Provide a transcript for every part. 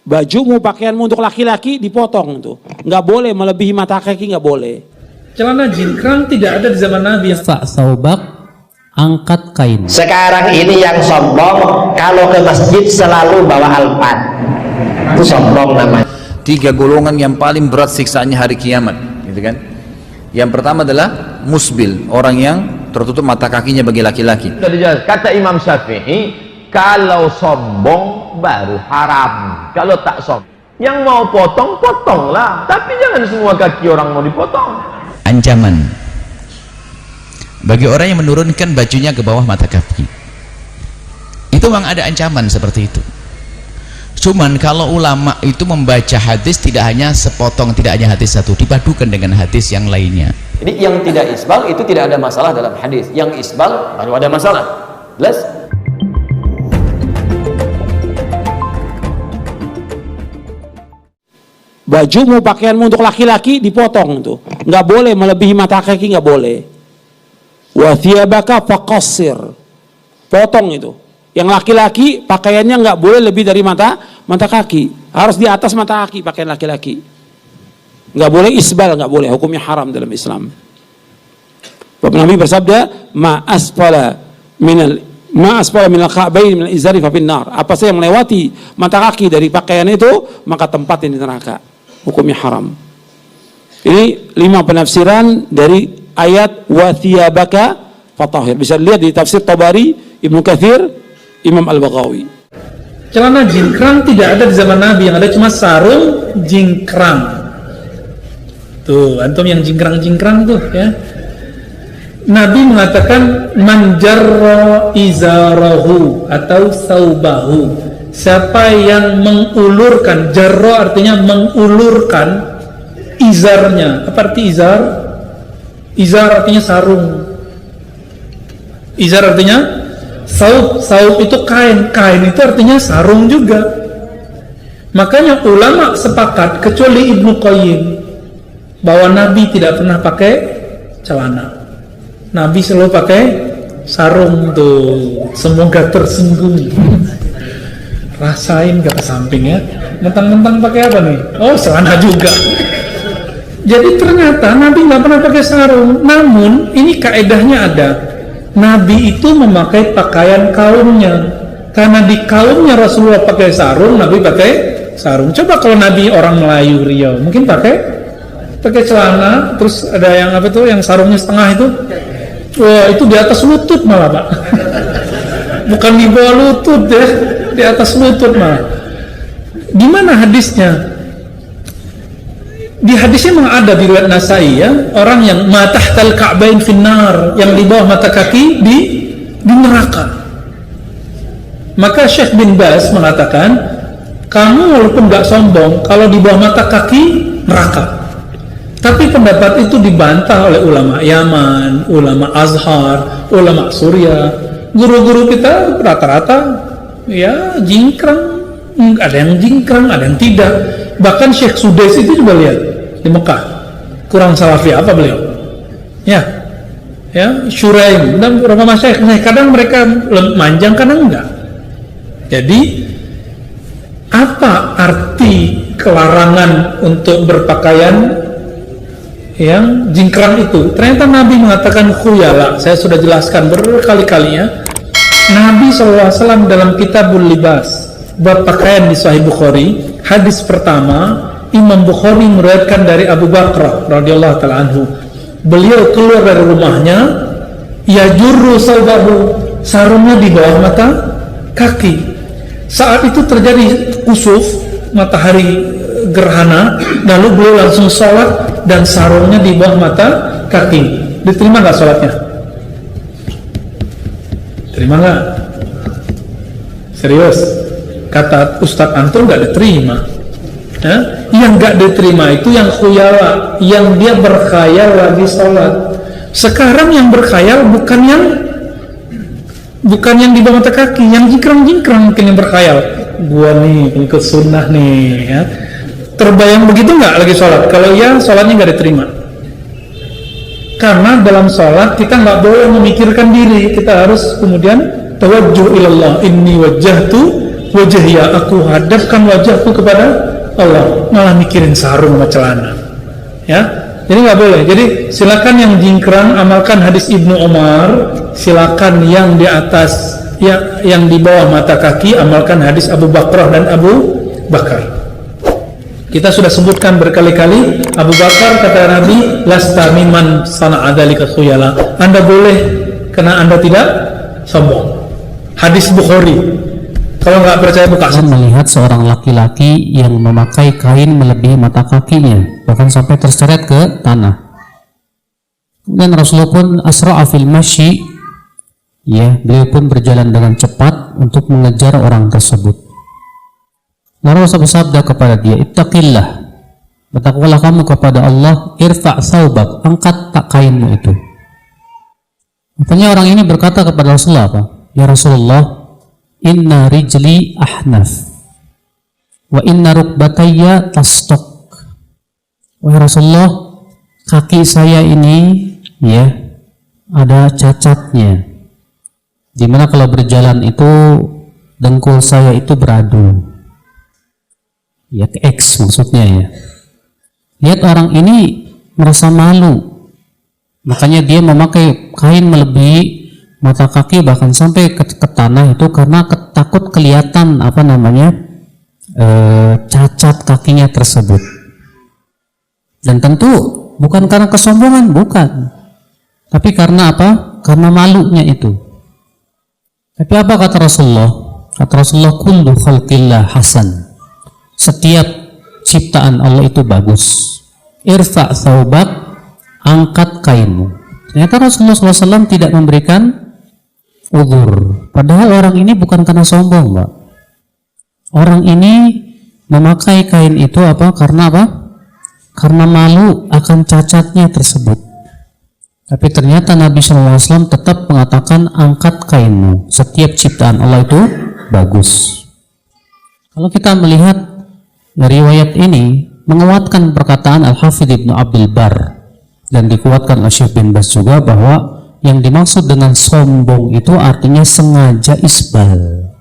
Bajumu, pakaianmu untuk laki-laki dipotong tuh, nggak boleh melebihi mata kaki, nggak boleh. Celana jingkrang tidak ada di zaman Nabi. Saubak, angkat kain. Sekarang ini yang sombong kalau ke masjid selalu bawa alpat, itu sombong namanya. 3 golongan yang paling berat siksaannya hari kiamat, gitu kan? Yang pertama adalah musbil, orang yang tertutup mata kakinya bagi laki-laki. Kata Imam Syafi'i, kalau sombong baru haram, kalau tak sombong yang mau potong, potonglah, tapi jangan semua kaki orang mau dipotong. Ancaman bagi orang yang menurunkan bajunya ke bawah mata kaki, itu memang ada ancaman seperti itu. Cuman kalau ulama itu membaca hadis tidak hanya sepotong, tidak hanya hadis satu, dipadukan dengan hadis yang lainnya. Jadi yang tidak isbal itu tidak ada masalah dalam hadis, yang isbal baru ada masalah. Jelas? Bajumu, pakaianmu untuk laki-laki dipotong tuh, nggak boleh melebihi mata kaki, nggak boleh. Wa thiyabaka faqassir, potong itu. Yang laki-laki pakaiannya nggak boleh lebih dari mata kaki, harus di atas mata kaki pakaian laki-laki. Nggak boleh isbal, nggak boleh, hukumnya haram dalam Islam. Nabi bersabda, ma asfala minal ka'bain minal izari fa finnar. Apa saja yang melewati mata kaki dari pakaian itu, maka tempatnya di neraka. Hukumnya haram. Ini 5 penafsiran dari ayat wa thiyabaka fatahhir. Bisa dilihat di tafsir Tabari, Ibnu Katsir, Imam Al-Baghawi. Celana jingkrang tidak ada di zaman Nabi, yang ada cuma sarung jingkrang. Tuh, antum yang jingkrang-jingkrang tuh ya. Nabi mengatakan man jarra izarahu atau saubahu. Siapa yang mengulurkan, jarra artinya mengulurkan izarnya. Apa arti izar? Izar artinya sarung. Izar artinya saub. Saub itu kain. Kain itu artinya sarung juga. Makanya ulama sepakat, kecuali Ibnu Qayyim, bahwa Nabi tidak pernah pakai celana. Nabi selalu pakai sarung tuh. Semoga tersinggung. Rasain kata samping ya. Mentang-mentang pakai apa nih? Oh, celana juga. Jadi ternyata Nabi nggak pernah pakai sarung. Namun ini kaedahnya ada. Nabi itu memakai pakaian kaumnya. Karena di kaumnya Rasulullah pakai sarung, Nabi pakai sarung. Coba kalau Nabi orang Melayu Riau, mungkin pakai celana, terus ada yang apa tuh, yang sarungnya setengah itu. Wah, itu di atas lutut malah, Pak. Bukan di bawah lutut ya, di atas lutut malah. Gimana hadisnya? Di hadisnya memang ada di riwayat Nasai ya, orang yang matahtal ka'bain finnar, yang di bawah mata kaki di neraka. Maka Syekh bin Baz mengatakan, kamu walaupun gak sombong, kalau di bawah mata kaki neraka. Tapi pendapat itu dibantah oleh ulama Yaman, ulama Azhar, ulama Suriah. Guru-guru kita rata-rata ya jingkrang, ada yang jingkrang, ada yang tidak. Bahkan Syekh Sudais itu coba lihat di Mekah, kurang salafi apa beliau? Ya, Syuraim dan beberapa masyayikh. Nah, kadang mereka manjang, kadang enggak. Jadi apa arti kelarangan untuk berpakaian yang jingkrang itu? Ternyata Nabi mengatakan khuyala. Saya sudah jelaskan berkali-kalinya. Nabi SAW dalam Kitabul Libas, bab pakaian di Sahih Bukhari, hadis pertama Imam Bukhari meriwayatkan dari Abu Bakar radhiyallahu taala anhu. Beliau keluar dari rumahnya, yajurru saubahu, sarungnya di bawah mata kaki. Saat itu terjadi kusuf, matahari gerhana, lalu beliau langsung sholat dan sarungnya di bawah mata kaki. Diterima nggak sholatnya? Terima nggak? Serius? Kata Ustadz Antum nggak diterima. Yang nggak diterima itu yang khuyala, yang dia berkhayal lagi sholat. Sekarang yang berkhayal bukan yang di bawah mata kaki, yang jingkrang-jingkrang mungkin yang berkhayal. Gua nih pengikut sunnah nih ya. Terbayang begitu nggak lagi sholat? Kalau iya, sholatnya nggak diterima. Karena dalam sholat kita nggak boleh memikirkan diri, kita harus kemudian tawajjuh ilallah, inni wajjahtu wajhiya, aku hadapkan wajahku kepada Allah, malah mikirin sarung sama celana. Ya, jadi nggak boleh. Jadi silakan yang jingkrang amalkan hadis Ibnu Umar, silakan yang di atas, yang di bawah mata kaki amalkan hadis Abu Bakrah dan Abu Bakar. Kita sudah sebutkan berkali-kali, Abu Bakar kata Nabi, lasta mimman sana'a dzalika khuyala. Anda boleh karena Anda tidak sombong. Hadis Bukhari. Kalau nggak percaya buka. Saya melihat seorang laki-laki yang memakai kain melebihi mata kakinya, bahkan sampai terseret ke tanah. Dan Rasulullah pun asra'a fil masyi, ya, beliau pun berjalan dengan cepat untuk mengejar orang tersebut. Lalu Rasul bersabda kepada dia, ittaqillah, bertakwalah kamu kepada Allah, irfa' saubak, angkat tak kainmu itu. Makanya orang ini berkata kepada Rasulullah apa? Ya Rasulullah, inna rijli ahnaf wa inna rukbatayya tastok. Wahai Rasulullah, kaki saya ini ya ada cacatnya, dimana kalau berjalan itu dengkul saya itu beradu, ya ke X maksudnya ya. Lihat orang ini merasa malu, makanya dia memakai kain melebihi mata kaki bahkan sampai ke tanah itu karena takut kelihatan apa namanya cacat kakinya tersebut. Dan tentu bukan karena kesombongan, bukan, tapi karena apa? Karena malunya itu. Tapi apa kata Rasulullah? Kata Rasulullah, kullu khalqillah hasan, setiap ciptaan Allah itu bagus. Irfa' thawbak, angkat kainmu. Ternyata Rasulullah SAW tidak memberikan uzur. Padahal orang ini bukan karena sombong, Pak. Orang ini memakai kain itu apa? Karena apa? Karena malu akan cacatnya tersebut. Tapi ternyata Nabi SAW tetap mengatakan angkat kainmu. Setiap ciptaan Allah itu bagus. Kalau kita melihat riwayat ini menguatkan perkataan Al-Hafidh Ibnu Abdul Bar dan dikuatkan oleh Syekh bin Baz juga bahwa yang dimaksud dengan sombong itu artinya sengaja isbal.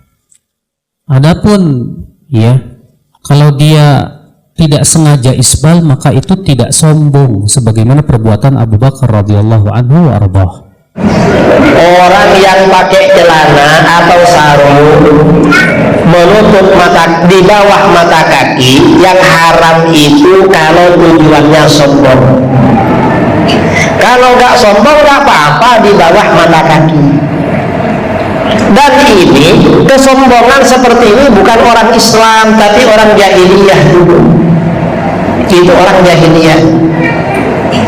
Adapun ya, kalau dia tidak sengaja isbal maka itu tidak sombong sebagaimana perbuatan Abu Bakar radhiyallahu anhu wa arbah. Orang yang pakai celana atau sarung menutup mata di bawah mata kaki, yang haram itu kalau tujuannya sombong. Kalau nggak sombong nggak apa-apa di bawah mata kaki. Dan ini kesombongan seperti ini bukan orang Islam tapi orang jahiliyah dulu. Itu orang jahiliyah.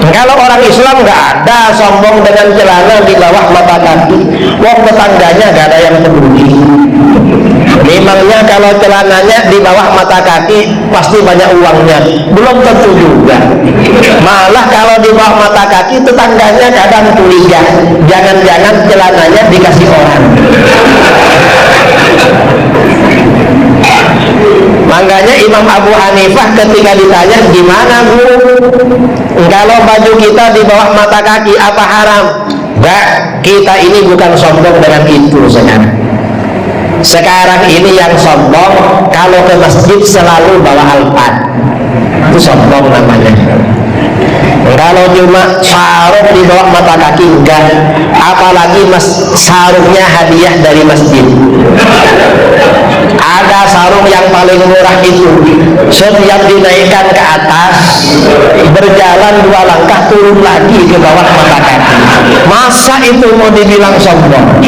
Kalau orang Islam nggak ada sombong dengan celana di bawah mata kaki. Wong tetangganya nggak ada yang peduli. Memangnya kalau celananya di bawah mata kaki pasti banyak uangnya? Belum tentu juga. Malah kalau di bawah mata kaki tetangganya kadang curiga, jangan-jangan celananya dikasih orang. Makanya Imam Abu Hanifah ketika ditanya, gimana Bu, kalau baju kita di bawah mata kaki apa haram? Enggak, kita ini bukan sombong dengan itu sekarang. Sekarang ini yang sombong kalau ke masjid selalu bawa alpat, itu sombong namanya. Kalau cuma sarung di bawah mata kaki enggak, apalagi sarungnya hadiah dari masjid. Ada sarung yang paling murah itu, setiap dinaikkan ke atas, berjalan 2 langkah turun lagi ke bawah mata kaki. Masa itu mau dibilang sombong?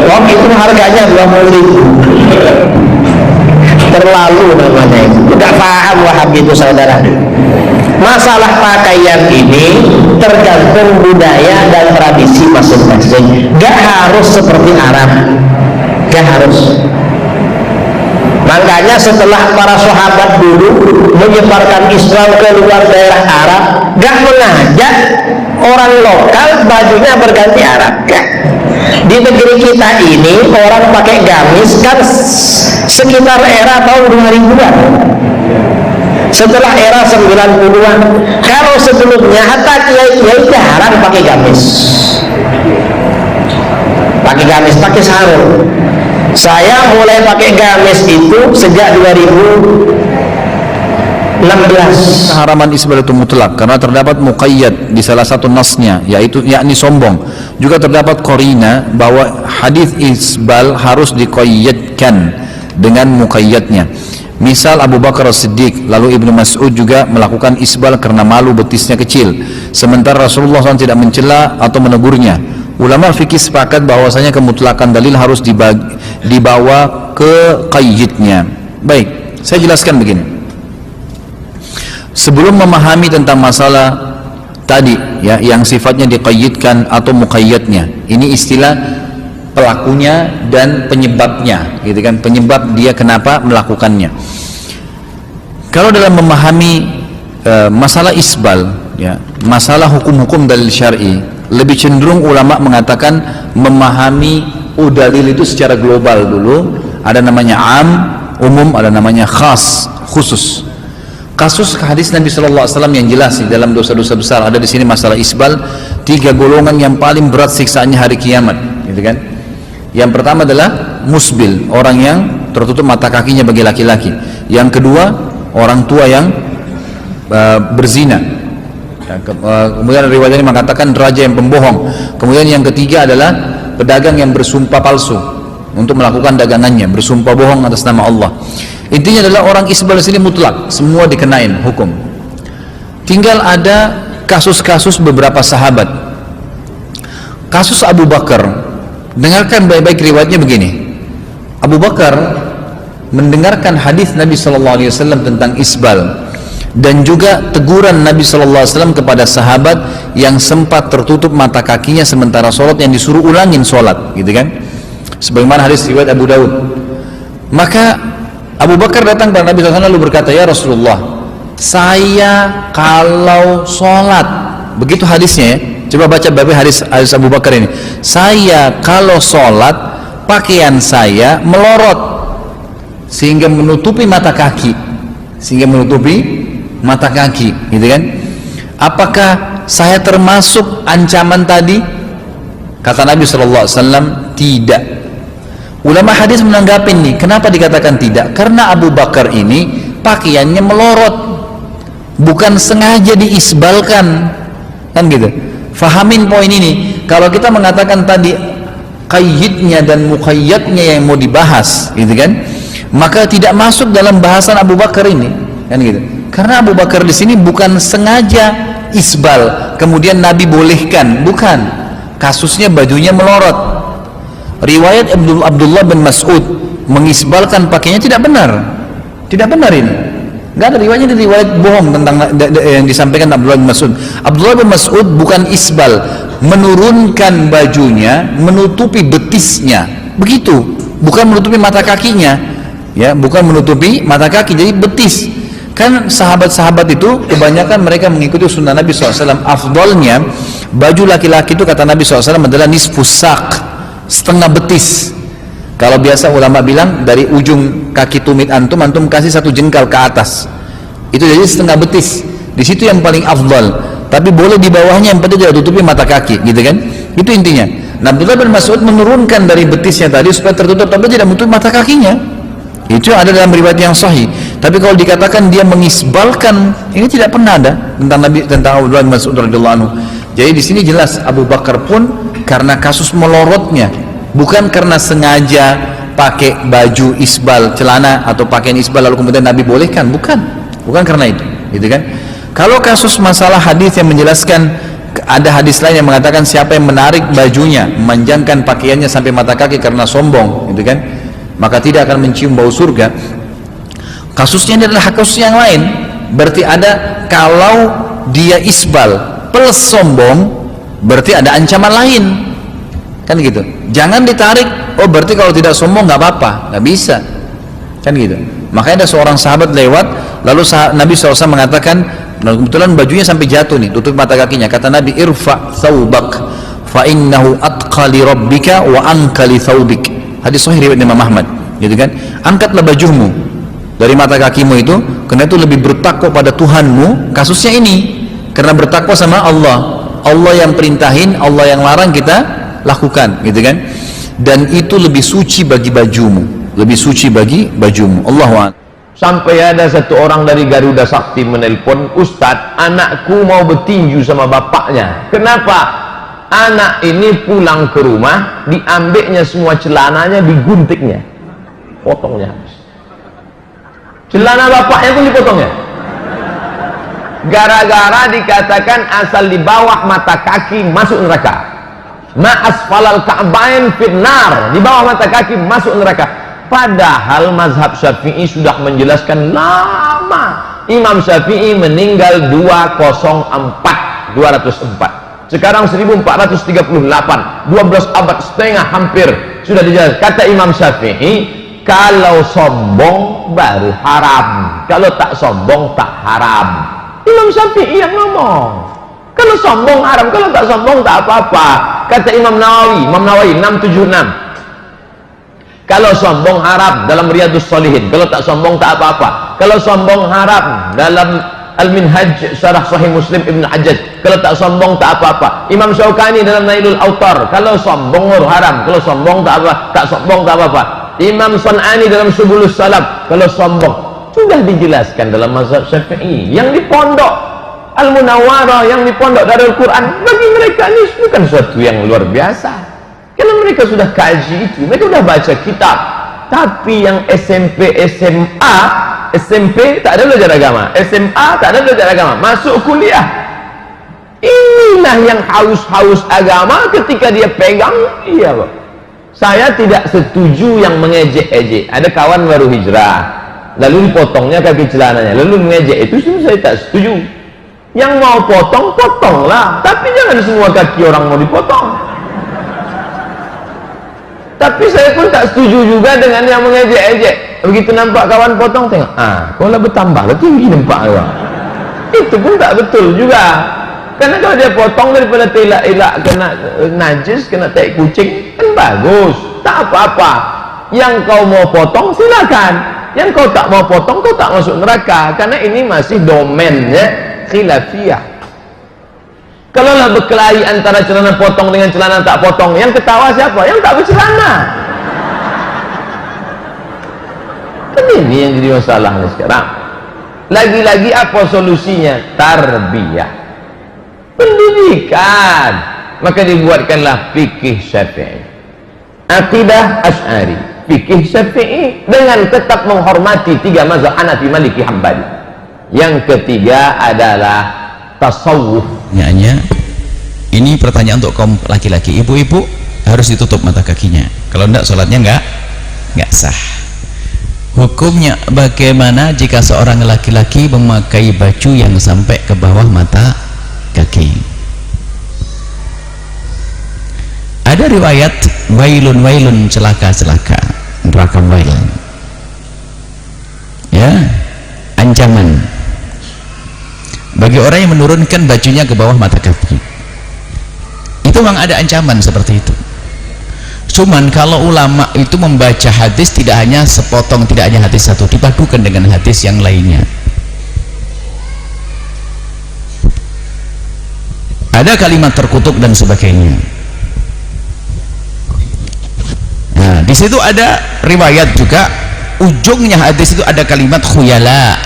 Wong itu harganya 20.000. Terlalu namanya itu. Tidak paham Wahab itu saudara. Masalah pakaian ini tergantung budaya dan tradisi masing-masing. Gak harus seperti Arab, gak harus. Makanya setelah para sahabat dulu menyebarkan Islam ke luar daerah Arab, gak mengajak orang lokal bajunya berganti Arab, gak. Di negeri kita ini orang pakai gamis kan sekitar era tahun 2000-an. Setelah era 90-an, kalau sebelumnya hatta kiai-kiai jarang pakai gamis, pakai sarung. Saya mulai pakai gamis itu sejak 2016. Haraman isbal itu mutlak karena terdapat muqayyad di salah satu nasnya, yaitu yakni sombong. Juga terdapat qarina bahwa hadis isbal harus diqayyadkan dengan muqayyadnya. Misal Abu Bakar As-Siddiq, lalu Ibnu Mas'ud juga melakukan isbal karena malu betisnya kecil, sementara Rasulullah SAW tidak mencela atau menegurnya. Ulama fikih sepakat bahwasanya kemutlakan dalil harus dibawa ke qayyidnya. Baik, saya jelaskan begini. Sebelum memahami tentang masalah tadi ya, yang sifatnya diqayyidkan atau muqayyadnya, ini istilah pelakunya dan penyebabnya, gitu kan, penyebab dia kenapa melakukannya. Kalau dalam memahami masalah isbal ya, masalah hukum-hukum dalil syar'i, lebih cenderung ulama mengatakan memahami dalil itu secara global dulu. Ada namanya am, umum, ada namanya khas, khusus. Kasus hadis Nabi SAW yang jelas di dalam dosa-dosa besar ada di sini masalah isbal. 3 golongan yang paling berat siksaannya hari kiamat, gitu kan. Yang pertama adalah musbil, orang yang tertutup mata kakinya bagi laki-laki. Yang kedua, orang tua yang berzina. Kemudian riwayat ini mengatakan raja yang pembohong. Kemudian yang ketiga adalah pedagang yang bersumpah palsu untuk melakukan dagangannya, bersumpah bohong atas nama Allah. Intinya adalah orang isbal sini mutlak, semua dikenain hukum. Tinggal ada kasus-kasus beberapa sahabat. Kasus Abu Bakar, dengarkan baik-baik riwayatnya begini. Abu Bakar mendengarkan hadis Nabi SAW tentang isbal dan juga teguran Nabi SAW kepada sahabat yang sempat tertutup mata kakinya sementara sholat, yang disuruh ulangin sholat, gitu kan, sebagaimana hadis riwayat Abu Daud. Maka Abu Bakar datang kepada Nabi SAW lalu berkata, ya Rasulullah, saya kalau sholat, begitu hadisnya ya, coba baca baik hadis Abu Bakar ini, saya kalau sholat pakaian saya melorot sehingga menutupi mata kaki, gitu kan. Apakah saya termasuk ancaman tadi? Kata Nabi SAW, tidak. Ulama hadis menanggapi nih, kenapa dikatakan tidak? Karena Abu Bakar ini pakaiannya melorot, bukan sengaja diisbalkan, kan gitu. Fahamin poin ini. Kalau kita mengatakan tadi qayyidnya dan muqayyadnya yang mau dibahas, gitu kan, maka tidak masuk dalam bahasan Abu Bakar ini, kan gitu. Karena Abu Bakar di sini bukan sengaja isbal, kemudian Nabi bolehkan, bukan. Kasusnya bajunya melorot. Riwayat Abdullah bin Mas'ud mengisbalkan pakaiannya tidak benar ini. Nggak ada riwayatnya, di riwayat bohong tentang yang disampaikan Abdullah bin Mas'ud. Abdullah bin Mas'ud bukan isbal, menurunkan bajunya, menutupi betisnya, begitu, bukan menutupi mata kakinya, ya, bukan menutupi mata kaki, jadi betis. Kan sahabat-sahabat itu kebanyakan mereka mengikuti sunnah Nabi SAW. Afdalnya baju laki-laki itu kata Nabi SAW adalah nisfus saq, setengah betis. Kalau biasa ulama bilang dari ujung kaki tumit antum kasih 1 jengkal ke atas, itu jadi setengah betis. Di situ yang paling afdal. Tapi boleh di bawahnya, yang penting tidak tutupi mata kaki, gitu kan. Itu intinya. Nah, Abdullah bin Mas'ud menurunkan dari betisnya tadi supaya tertutup tapi tidak menutup mata kakinya. Itu ada dalam riwayat yang sahih. Tapi kalau dikatakan dia mengisbalkan, ini tidak pernah ada tentang Abdullah bin Mas'ud radhiyallahu anhu. Jadi di sini jelas Abu Bakar pun karena kasus melorotnya, bukan karena sengaja pakai baju isbal, celana atau pakaian isbal lalu kemudian Nabi bolehkan, bukan karena itu, gitu kan. Kalau kasus masalah hadis yang menjelaskan, ada hadis lain yang mengatakan siapa yang menarik bajunya, memanjangkan pakaiannya sampai mata kaki karena sombong, gitu kan, maka tidak akan mencium bau surga. Kasusnya ini adalah kasus yang lain. Berarti ada, kalau dia isbal plus sombong, berarti ada ancaman lain, kan gitu. Jangan ditarik, oh berarti kalau tidak sombong nggak apa-apa, nggak bisa, kan gitu. Makanya ada seorang sahabat lewat, lalu Nabi SAW mengatakan, kebetulan bajunya sampai jatuh nih, tutup mata kakinya. Kata Nabi, irfa thawbak fa innahu atqa li rabbika wa anka li thawbik. Hadis sahih riwayat Imam Ahmad, gitu kan. Angkatlah bajumu dari mata kakimu itu, karena itu lebih bertakwa pada Tuhanmu. Kasusnya ini karena bertakwa sama Allah yang perintahin, Allah yang larang kita lakukan, gitu kan. dan itu lebih suci bagi bajumu, lebih suci bagi bajumu. Allahu a'lam. Sampai ada satu orang dari Garuda Sakti menelpon, Ustadz, anakku mau bertinju sama bapaknya. Kenapa? Anak ini pulang ke rumah, diambilnya semua celananya, diguntingnya, potongnya habis. Celana bapaknya pun dipotongnya. Gara-gara dikatakan asal di bawah mata kaki masuk neraka. Ma asfalal ka'bain finnar, di bawah mata kaki masuk neraka. Padahal mazhab Syafi'i sudah menjelaskan lama. Imam Syafi'i meninggal 204. Sekarang 1438, 12 abad setengah hampir sudah dijelaskan. Kata Imam Syafi'i, kalau sombong baru haram, kalau tak sombong tak haram. Imam Syafi'i yang ngomong. Kalau sombong haram, kalau tak sombong tak apa-apa. Kata Imam Nawawi 676. Kalau sombong haram dalam Riyadhus Shalihin, kalau tak sombong tak apa-apa. Kalau sombong haram dalam Al-Minhaj Syarah Sahih Muslim Ibn Hajjaj, kalau tak sombong tak apa-apa. Imam Syaukani dalam Nailul Autar, kalau sombong haram, kalau sombong tak apa, tak sombong tak apa-apa. Imam Sun'ani dalam Subulus Salam, kalau sombong. Sudah dijelaskan dalam mazhab Syafi'i. Yang di pondok Al-Munawwarah, yang di pondok Darul Quran, bagi mereka ini bukan sesuatu yang luar biasa. Karena mereka sudah kaji itu, mereka sudah baca kitab. Tapi yang SMP, SMA, SMP tak ada belajar agama, SMA tak ada belajar agama, masuk kuliah, inilah yang haus-haus agama. Ketika dia pegang, iya Pak, saya tidak setuju yang mengejek-ejek. Ada kawan baru hijrah, lalu dipotongnya kaki celananya, lalu mengejek, itu saya tak setuju. Yang mau potong, potonglah, tapi jangan semua kaki orang mau dipotong. Tapi saya pun tak setuju juga dengan yang mengejek-ejek. Begitu nampak kawan potong, tengok, kau lah bertambah lah tinggi nampak awak. Itu pun tak betul juga. Karena kalau dia potong daripada telak-elak kena najis, kena tai kucing, kan bagus, tak apa-apa. Yang kau mau potong silakan, yang kau tak mau potong kau tak masuk neraka. Karena ini masih domennya khilafiyah. Kalau lah berkelahi antara celana potong dengan celana tak potong, yang ketawa siapa? Yang tak bercelana. Kan ini yang jadi masalahnya sekarang. Lagi-lagi apa solusinya? Tarbiyah, pendidikan. Maka dibuatkanlah fikih Syafi'i, akidah Asy'ari, fikih Syafi'i, dengan tetap menghormati tiga mazhab Hanafi, Maliki, Hambali. Yang ketiga adalah tasawuf. Ini pertanyaan untuk kaum laki-laki. Ibu-ibu harus ditutup mata kakinya, kalau enggak sholatnya enggak sah. Hukumnya bagaimana jika seorang laki-laki memakai baju yang sampai ke bawah mata kaki? Ada riwayat wailun, celaka, neraka wail, ya, ancaman bagi orang yang menurunkan bajunya ke bawah mata kaki. Itu memang ada ancaman seperti itu. Cuman kalau ulama itu membaca hadis tidak hanya sepotong, tidak hanya hadis satu, dipadukan dengan hadis yang lainnya. Ada kalimat terkutuk dan sebagainya. Nah, di situ ada riwayat juga, ujungnya hadis itu ada kalimat khuyala.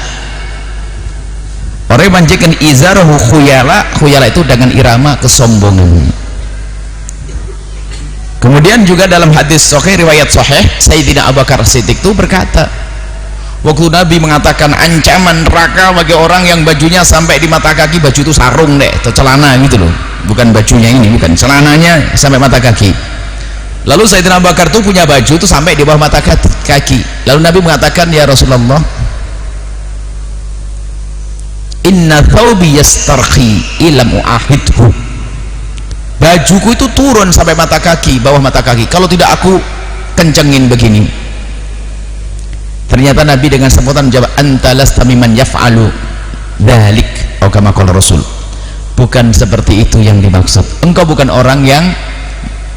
Orang yang manjakan izarahu khuyala, khuyala itu dengan irama kesombongan. Kemudian juga dalam hadis sahih, riwayat sahih, Sayyidina Abu Bakar Siddiq itu berkata, waktu Nabi mengatakan ancaman neraka bagi orang yang bajunya sampai di mata kaki, baju itu sarung deh, atau celana gitu loh, bukan bajunya ini, bukan, celananya sampai mata kaki. Lalu Sayyidina Abu Bakar itu punya baju itu sampai di bawah mata kaki. Lalu Nabi mengatakan, ya Rasulullah, inna thawbi yastarqi ilam uahidhu, bajuku itu turun sampai mata kaki, bawah mata kaki, kalau tidak aku kencengin begini. Ternyata Nabi dengan spontan menjawab, anta lasta mimman yaf'alu dalik, atau kama qala Rasul, bukan seperti itu yang dimaksud, engkau bukan orang yang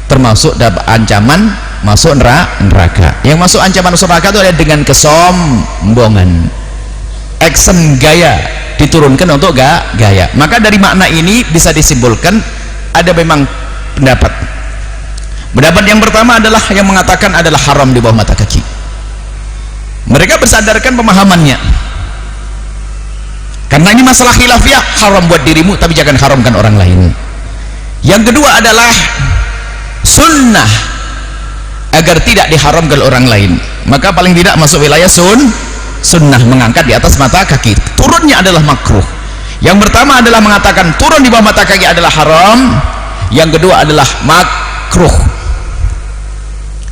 termasuk dapat ancaman masuk neraka. Yang masuk ancaman masuk neraka itu ada dengan kesombongan, action, gaya, diturunkan untuk gaya. Maka dari makna ini bisa disimpulkan ada memang pendapat Pendapat yang pertama adalah yang mengatakan adalah haram di bawah mata kaki. Mereka bersadarkan pemahamannya, karena ini masalah khilafiyah, haram buat dirimu tapi jangan haramkan orang lain. Yang kedua adalah sunnah agar tidak diharamkan orang lain, maka paling tidak masuk wilayah sunnah, mengangkat di atas mata kaki. Turunnya adalah makruh. Yang pertama adalah mengatakan turun di bawah mata kaki adalah haram, yang kedua adalah makruh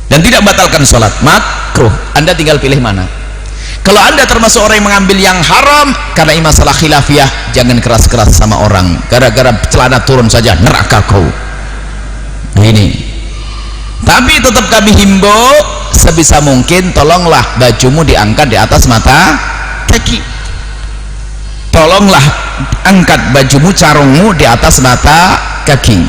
dan tidak batalkan sholat. Makruh, Anda tinggal pilih mana. Kalau Anda termasuk orang yang mengambil yang haram, karena ini masalah khilafiyah, jangan keras-keras sama orang gara-gara celana turun saja neraka kau. Nah, ini. Tapi tetap kami himbau sebisa mungkin tolonglah bajumu diangkat di atas mata kaki. Tolonglah angkat bajumu, sarungmu di atas mata kaki.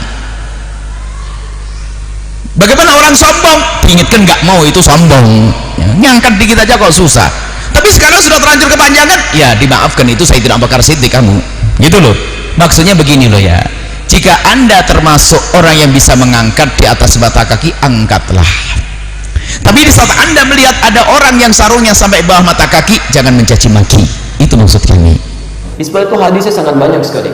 Bagaimana orang sombong? Diingatkan nggak mau, itu sombong. Ya, ngangkat dikit aja kok susah. Tapi sekarang sudah terlanjur kepanjangan, ya dimaafkan, itu saya tidak bakar siti kamu. Gitu loh. Maksudnya begini loh ya. Jika Anda termasuk orang yang bisa mengangkat di atas mata kaki, angkatlah. Tapi di saat Anda melihat ada orang yang sarungnya sampai bawah mata kaki, jangan mencaci maki. Itu maksud kami. Isbal itu hadisnya sangat banyak sekali.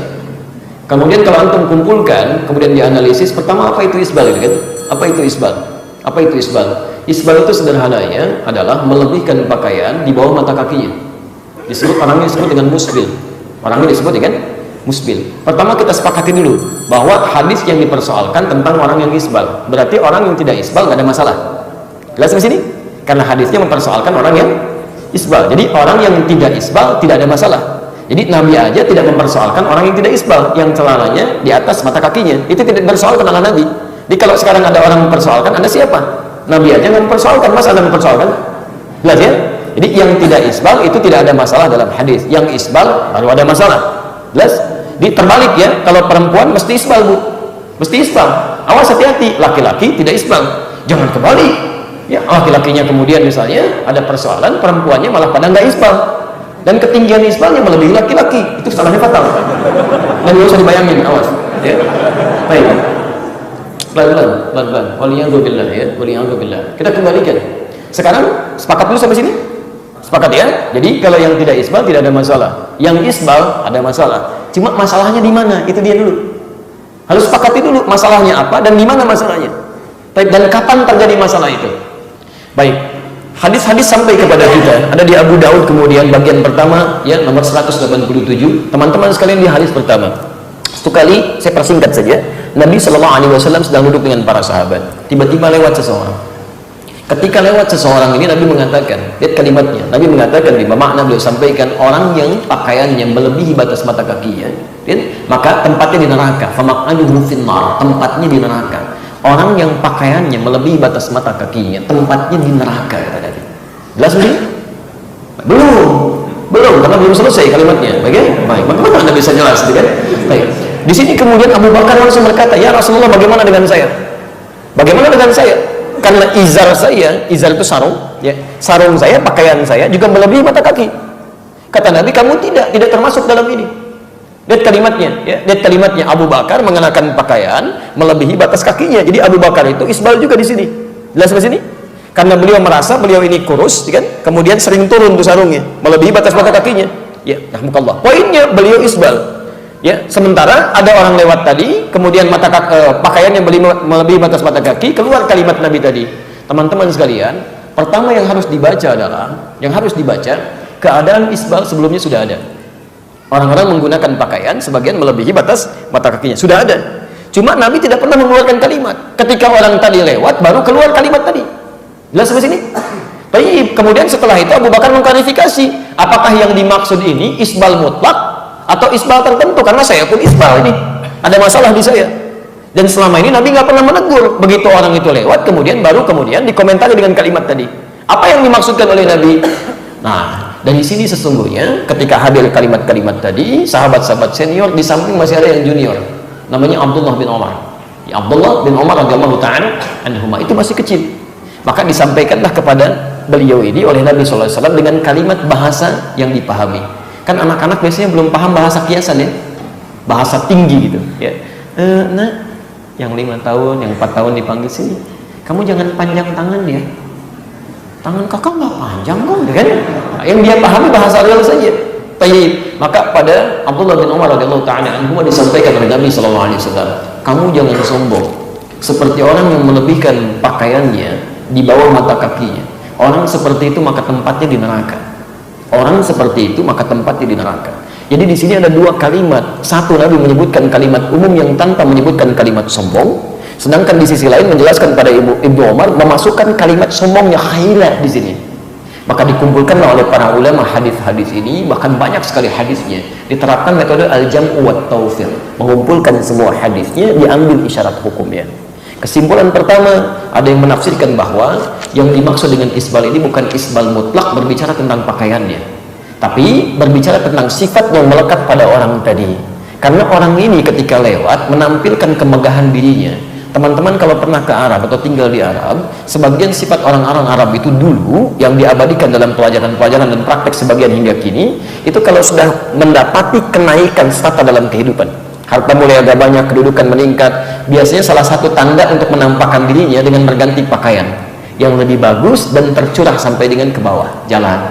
Kemudian kalau antum kumpulkan, kemudian dianalisis, pertama apa itu isbal, gitu kan? Apa itu isbal? Apa itu isbal? Isbal itu sederhananya adalah melebihkan pakaian di bawah mata kakinya. Orangnya disebut dengan musbil. Orangnya disebut dengan musbil. Pertama kita sepakati dulu bahwa hadis yang dipersoalkan tentang orang yang isbal. Berarti orang yang tidak isbal nggak ada masalah. Jelas di sini? Karena hadisnya mempersoalkan orang yang isbal. Jadi orang yang tidak isbal tidak ada masalah. Jadi Nabi aja tidak mempersoalkan orang yang tidak isbal, yang celananya di atas mata kakinya. Itu tidak dipersoalkan oleh Nabi. Jadi kalau sekarang ada orang mempersoalkan, Anda siapa? Nabi aja nggak mempersoalkan, masa Anda mempersoalkan? Jelas ya? Jadi yang tidak isbal itu tidak ada masalah dalam hadis. Yang isbal baru ada masalah. Jelas? Jadi terbalik ya, kalau perempuan mesti isbal, Bu. Mesti isbal. Awas hati-hati, laki-laki tidak isbal. Jangan kebalik. Ya, laki-lakinya kemudian misalnya ada persoalan, perempuannya malah pada nggak isbal. Dan ketinggian isbalnya melebihi laki-laki, itu salahnya fatal. Dan nggak usah dibayangin, awas. Ya. Baik. Pelan-pelan. Waliyadzubillah ya, waliyadzubillah. Kita kembalikan. Sekarang sepakat dulu sampai sini? Sepakat ya? Jadi kalau yang tidak isbal tidak ada masalah. Yang isbal ada masalah. Cuma masalahnya di mana? Itu dia dulu. Harus sepakati dulu masalahnya apa dan di mana masalahnya. Dan kapan terjadi masalah itu? Baik. Hadis-hadis sampai kepada kita ada di Abu Daud, kemudian bagian pertama ya nomor 187. Teman-teman sekalian, di hadis pertama. Satu kali saya persingkat saja. Nabi SAW sedang duduk dengan para sahabat. Tiba-tiba lewat seseorang. Ketika lewat seseorang ini, Nabi mengatakan, lihat kalimatnya. Nabi mengatakan, lima makna beliau sampaikan, orang yang pakaiannya melebihi batas mata kakinya, maka tempatnya di neraka. Famaq'aduhu finnar, tempatnya di neraka. Orang yang pakaiannya melebihi batas mata kakinya, tempatnya di neraka, kata Nabi. Jelas ini? Belum, karena belum selesai kalimatnya. Baik, bagaimana Anda bisa jelas, kan? Baik. Di sini kemudian Abu Bakar langsung berkata, ya Rasulullah, bagaimana dengan saya? Bagaimana dengan saya? Karena izar saya, izar itu sarung, ya, sarung saya, pakaian saya juga melebihi mata kaki. Kata Nabi, kamu tidak termasuk dalam ini. Lihat kalimatnya, ya, lihat kalimatnya. Abu Bakar mengenakan pakaian melebihi batas kakinya. Jadi Abu Bakar itu isbal juga di sini. Jelas di sini? Karena beliau merasa beliau ini kurus, kan? Kemudian sering turun tuh sarungnya, melebihi batas mata kakinya. Ya, rahmukallah. Poinnya beliau isbal. Ya, sementara ada orang lewat tadi, kemudian pakaian yang melebihi batas mata kaki, keluar kalimat Nabi tadi. Teman-teman sekalian, pertama yang harus dibaca adalah, keadaan isbal sebelumnya sudah ada. Orang-orang menggunakan pakaian sebagian melebihi batas mata kakinya, sudah ada. Cuma Nabi tidak pernah mengeluarkan kalimat. Ketika orang tadi lewat, baru keluar kalimat tadi. Jelas sampai sini? Baik. Kemudian setelah itu Abu Bakar mengklarifikasi, apakah yang dimaksud ini isbal mutlak atau isbal tertentu? Karena saya pun isbal ini, ada masalah di saya. Dan selama ini Nabi nggak pernah menegur. Begitu orang itu lewat, kemudian dikomentari dengan kalimat tadi. Apa yang dimaksudkan oleh Nabi? Nah, dari sini sesungguhnya ketika hadir kalimat-kalimat tadi, sahabat-sahabat senior di samping masih ada yang junior, namanya Abdullah bin Umar. Ya, Abdullah bin Umar radhiyallahu ta'ala anhuma itu masih kecil. Maka disampaikanlah kepada beliau ini oleh Nabi SAW dengan kalimat bahasa yang dipahami. Kan anak-anak biasanya belum paham bahasa kiasan ya, bahasa tinggi gitu. Ya, nah, Yang 5 tahun, yang 4 tahun dipanggil sini. Kamu jangan panjang tangan ya. Tangan kakak nggak panjang kok, kan? Yang dia pahami bahasa real saja. Tayyib. Maka pada Abdullah bin Umar radhiyallahu taala anhu disampaikan oleh Nabi sallallahu alaihi wasallam, kamu jangan sombong seperti orang yang melebihkan pakaiannya di bawah mata kakinya. Orang seperti itu maka tempatnya di neraka. Orang seperti itu maka tempatnya di neraka. Jadi di sini ada 2 kalimat. Satu, Nabi menyebutkan kalimat umum yang tanpa menyebutkan kalimat sombong. Sedangkan di sisi lain menjelaskan pada Ibnu Umar memasukkan kalimat sombongnya khailah di sini. Maka dikumpulkanlah oleh para ulama hadis-hadis ini, bahkan banyak sekali hadisnya. Diterapkan metode al-jam'u wat tawfiq, mengumpulkan semua hadisnya, diambil isyarat hukumnya. Kesimpulan pertama, ada yang menafsirkan bahwa yang dimaksud dengan isbal ini bukan isbal mutlak berbicara tentang pakaiannya, tapi berbicara tentang sifat yang melekat pada orang tadi. Karena orang ini ketika lewat menampilkan kemegahan dirinya. Teman-teman kalau pernah ke Arab atau tinggal di Arab, sebagian sifat orang-orang Arab itu dulu yang diabadikan dalam pelajaran-pelajaran dan praktek sebagian hingga kini, itu kalau sudah mendapati kenaikan strata dalam kehidupan, harta mulai agak banyak, kedudukan meningkat, biasanya salah satu tanda untuk menampakkan dirinya dengan berganti pakaian yang lebih bagus dan tercurah sampai dengan ke bawah jalan.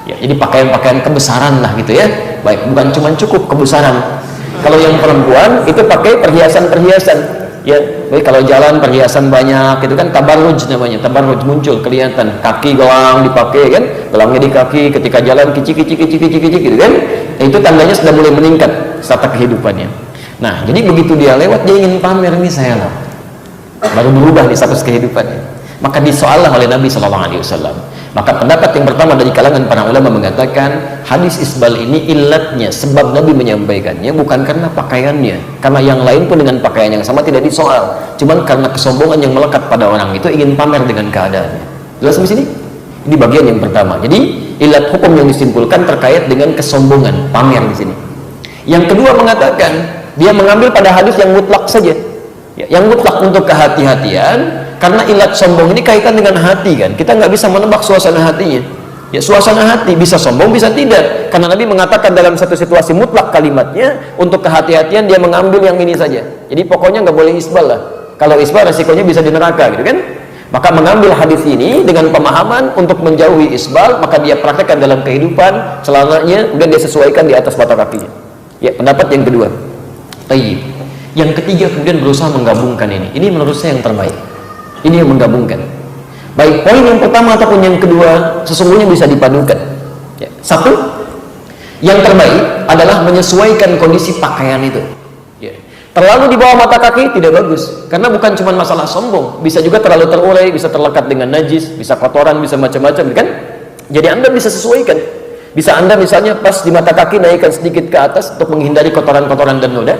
Ya, jadi pakaian-pakaian kebesaran lah gitu ya. Baik, bukan cuma cukup kebesaran. Kalau yang perempuan itu pakai perhiasan-perhiasan. Ya, baik, kalau jalan perhiasan banyak, itu kan tabarruj namanya. Tabarruj muncul, kelihatan kaki gelang dipakai kan, gelangnya di kaki, ketika jalan kici gitu kan. Itu tandanya sudah mulai meningkat strata kehidupannya. Nah, jadi begitu dia lewat dia ingin pamer, ini saya lah. Baru berubah di status kehidupannya. Maka disoal oleh Nabi sallallahu alaihi wasallam. Maka pendapat yang pertama dari kalangan para ulama mengatakan hadis isbal ini illatnya, sebab Nabi menyampaikannya bukan karena pakaiannya, karena yang lain pun dengan pakaian yang sama tidak disoal, cuman karena kesombongan yang melekat pada orang itu ingin pamer dengan keadaannya. Jelas di sini? Ini bagian yang pertama. Jadi illat hukum yang disimpulkan terkait dengan kesombongan, pamer di sini. Yang kedua mengatakan dia mengambil pada hadis yang mutlak saja, yang mutlak untuk kehati-hatian. Karena ilat sombong ini kaitan dengan hati kan, kita nggak bisa menebak suasana hatinya. Ya, suasana hati bisa sombong bisa tidak, karena Nabi mengatakan dalam satu situasi mutlak kalimatnya untuk kehati-hatian dia mengambil yang ini saja. Jadi pokoknya nggak boleh isbal lah. Kalau isbal resikonya bisa di neraka gitu kan. Maka mengambil hadis ini dengan pemahaman untuk menjauhi isbal, maka dia praktekkan dalam kehidupan selamanya, kemudian dia sesuaikan di atas mata kakinya. Ya, pendapat yang kedua. Tayyib. Yang ketiga kemudian berusaha menggabungkan ini. Ini menurut saya yang terbaik. Ini yang menggabungkan. Baik poin yang pertama ataupun yang kedua sesungguhnya bisa dipadukan. Ya. Satu, yang terbaik adalah menyesuaikan kondisi pakaian itu. Ya. Terlalu di bawah mata kaki tidak bagus, karena bukan cuma masalah sombong, bisa juga terlalu terurai, bisa terlekat dengan najis, bisa kotoran, bisa macam-macam, kan? Jadi Anda bisa sesuaikan. Bisa Anda misalnya pas di mata kaki naikkan sedikit ke atas untuk menghindari kotoran-kotoran dan noda,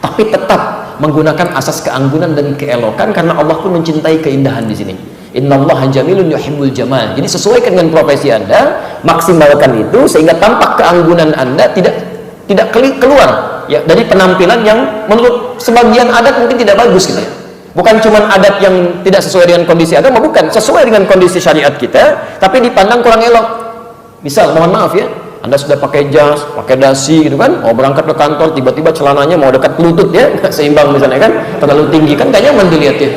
tapi tetap menggunakan asas keanggunan dan keelokan, karena Allah pun mencintai keindahan di sini. Innallaha jamilun yuhibbul jamal. Jadi sesuaikan dengan profesi Anda, maksimalkan itu sehingga tampak keanggunan Anda tidak keluar ya dari penampilan yang menurut sebagian adat mungkin tidak bagus gitu ya. Bukan cuma adat yang tidak sesuai dengan kondisi agama, bukan, sesuai dengan kondisi syariat kita, tapi dipandang kurang elok. Misal, mohon maaf ya, Anda sudah pakai jas, pakai dasi gitu kan, mau berangkat ke kantor, tiba-tiba celananya mau dekat lutut ya, nggak seimbang misalnya kan, terlalu tinggi kan, nggak nyaman dilihatnya,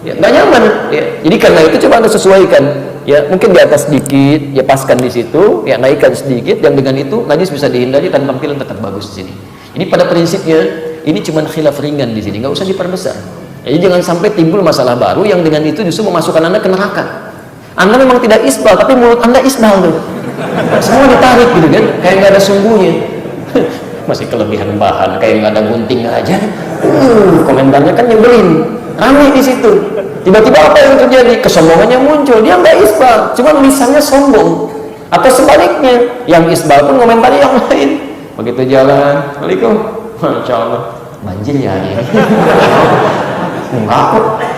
ya nggak nyaman ya. Jadi karena itu coba Anda sesuaikan ya, mungkin di atas sedikit, ya paskan di situ, ya naikkan sedikit, dan dengan itu najis bisa dihindari dan tampilan tetap bagus di sini. Jadi pada prinsipnya ini cuma khilaf ringan di sini, nggak usah diperbesar. Jadi jangan sampai timbul masalah baru yang dengan itu justru memasukkan Anda ke neraka. Anda memang tidak isbal, tapi mulut Anda isbal tuh. Semua ditarik gitu kan, kayak nggak ada sumbunya. Masih kelebihan bahan, kayak nggak ada gunting aja. Komentarnya kan nyebelin, ramai di situ. Tiba-tiba apa yang terjadi? Kesombongannya muncul. Dia nggak isbal, cuma lisannya sombong. Atau sebaliknya, yang isbal pun komentarnya yang lain. Begitu jalan, Assalamualaikum, Masya Allah, banjir ya ini. Enggak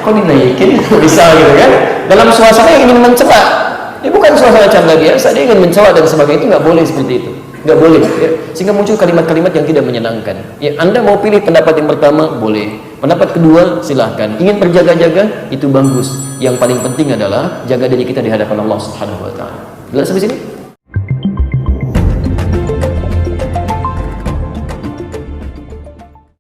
kok dinaikin bisa gitu kan, dalam suasana yang ingin mencela. Ini bukan suasana canda biasa, dia ingin mencela dan sebagainya. Itu nggak boleh seperti itu, nggak boleh ya. Sehingga muncul kalimat-kalimat yang tidak menyenangkan ya. Anda mau pilih pendapat yang pertama boleh, pendapat kedua silahkan. Ingin berjaga-jaga itu bagus, yang paling penting adalah jaga diri kita di hadapan Allah Subhanahu wa Ta'ala. Jelas sampai sini?